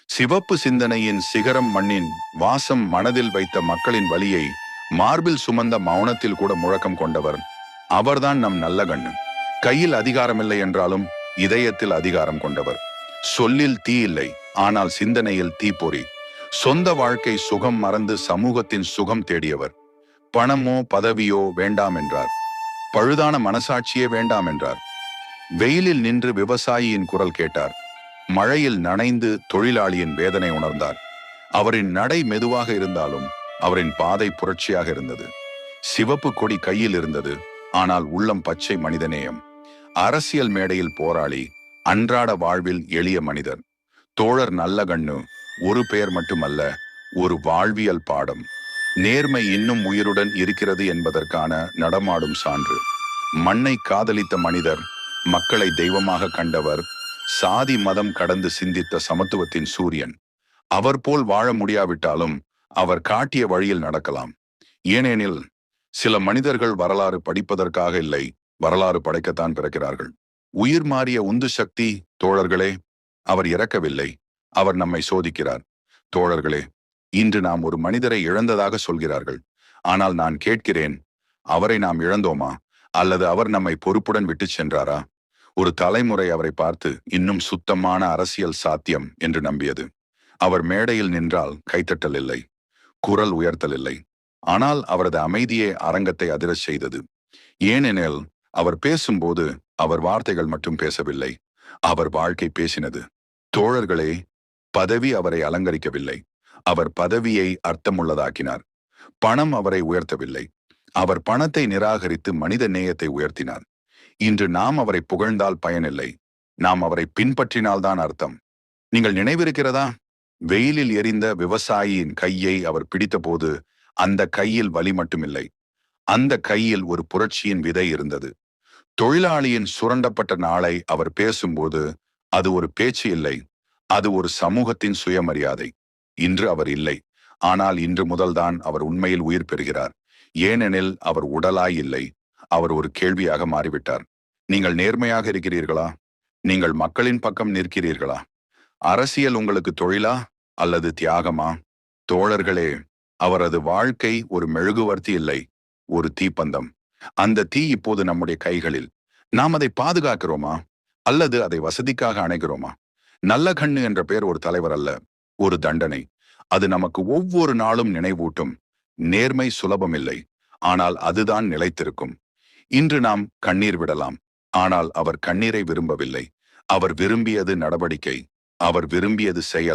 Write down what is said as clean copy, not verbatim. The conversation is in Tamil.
சிவப்பு சிந்தனையின் சிகரம் மண்ணின் வாசம் மனதில் வைத்த மக்களின் வலியை மார்பில் சுமந்த மௌனத்தில் கூட முழக்கம் கொண்டவர். அவர்தான் நம் நல்ல கண்ணு. கையில் அதிகாரமில்லை என்றாலும் இதயத்தில் அதிகாரம் கொண்டவர். சொல்லில் தீ இல்லை, ஆனால் சிந்தனையில் தீப்பொறி. சொந்த வாழ்க்கை சுகம் மறந்து சமூகத்தின் சுகம் தேடியவர். பணமோ பதவியோ வேண்டாம் என்றார். பழுதான மனசாட்சியே வேண்டாம் என்றார். வெயிலில் நின்று விவசாயியின் குரல் கேட்டார். மழையில் நனைந்து தொழிலாளியின் வேதனை உணர்ந்தார். அவரின் நடை மெதுவாக இருந்தாலும் அவரின் பாதை புரட்சியாக இருந்தது. சிவப்பு கொடி கையில் இருந்தது, ஆனால் உள்ளம் பச்சை மனிதநேயம். அரசியல் மேடையில் போராளி, அன்றாட வாழ்வில் எளிய மனிதர். தோழர் நல்ல கண்ணு ஒரு பெயர் மட்டுமல்ல, ஒரு வாழ்வியல் பாடம். நேர்மை இன்னும் உயிருடன் இருக்கிறது என்பதற்கான நடமாடும் சான்று. மண்ணை காதலித்த மனிதர், மக்களை தெய்வமாக கண்டவர், சாதி மதம் கடந்து சிந்தித்த சமத்துவத்தின் சூரியன். அவர் போல் வாழ முடியாவிட்டாலும் அவர் காட்டிய வழியில் நடக்கலாம். ஏனெனில் சில மனிதர்கள் வரலாறு படிப்பதற்காக இல்லை, வரலாறு படைக்கத்தான் பிறக்கிறார்கள். உயிர் மாறிய உந்து சக்தி தோழர்களே. அவர் இறக்கவில்லை, அவர் நம்மை சோதிக்கிறார். தோழர்களே, இன்று நாம் ஒரு மனிதரை இழந்ததாக சொல்கிறார்கள். ஆனால் நான் கேட்கிறேன், அவரை நாம் இழந்தோமா, அல்லது அவர் நம்மை பொறுப்புடன் விட்டு சென்றாரா? ஒரு தலைமுறை அவரை பார்த்து இன்னும் சுத்தமான அரசியல் சாத்தியம் என்று நம்பியது. அவர் மேடையில் நின்றால் கைத்தட்டல் இல்லை, குரல் உயர்த்தல் இல்லை. ஆனால் அவரது அமைதியே அரங்கத்தை அதிரச் செய்தது. ஏனெனில் அவர் பேசும்போது அவர் வார்த்தைகள் மட்டும் பேசவில்லை, அவர் வாழ்க்கை பேசினது. தோழர்களே, பதவி அவரை அலங்கரிக்கவில்லை, அவர் பதவியை அர்த்தமுள்ளதாக்கினார். பணம் அவரை உயர்த்தவில்லை, அவர் பணத்தை நிராகரித்து மனித நேயத்தை உயர்த்தினார். இன்று நாம் அவரை புகழ்ந்தால் பயனில்லை, நாம் அவரை பின்பற்றினால்தான் அர்த்தம். நீங்கள் நினைவிருக்கிறதா? வெயிலில் எரிந்த விவசாயியின் கையை அவர் பிடித்தபோது அந்த கையில் வலி மட்டுமில்லை, அந்த கையில் ஒரு புரட்சியின் விதை இருந்தது. தொழிலாளியின் சுரண்டப்பட்ட நாளை அவர் பேசும்போது அது ஒரு பேச்சு இல்லை, அது ஒரு சமூகத்தின் சுயமரியாதை. இன்று அவர் இல்லை, ஆனால் இன்று முதல்தான் அவர் உண்மையில் உயிர் பெறுகிறார். ஏனெனில் அவர் உடலாய் இல்லை, அவர் ஒரு கேள்வியாக மாறிவிட்டார். நீங்கள் நேர்மையாக இருக்கிறீர்களா? நீங்கள் மக்களின் பக்கம் நிற்கிறீர்களா? அரசியல் உங்களுக்கு தொழிலா அல்லது தியாகமா? தோழர்களே, அவரது வாழ்க்கை ஒரு மெழுகுவர்த்தி இல்லை, ஒரு தீப்பந்தம். அந்த தீ இப்போது நம்முடைய கைகளில். நாம் அதை பாதுகாக்கிறோமா அல்லது அதை வசதிக்காக அணைக்கிறோமா? நல்ல கண்ணு என்ற பெயர் ஒரு தலைவர் அல்ல, ஒரு தண்டனை. அது நமக்கு ஒவ்வொரு நாளும் நினைவூட்டும், நேர்மை சுலபமில்லை, ஆனால் அதுதான் நிலைத்திருக்கும். இன்று நாம் கண்ணீர் விடலாம், ஆனால் அவர் கண்ணீரை விரும்பவில்லை. அவர் விரும்பியது நடவடிக்கை, அவர் விரும்பியது செயல்.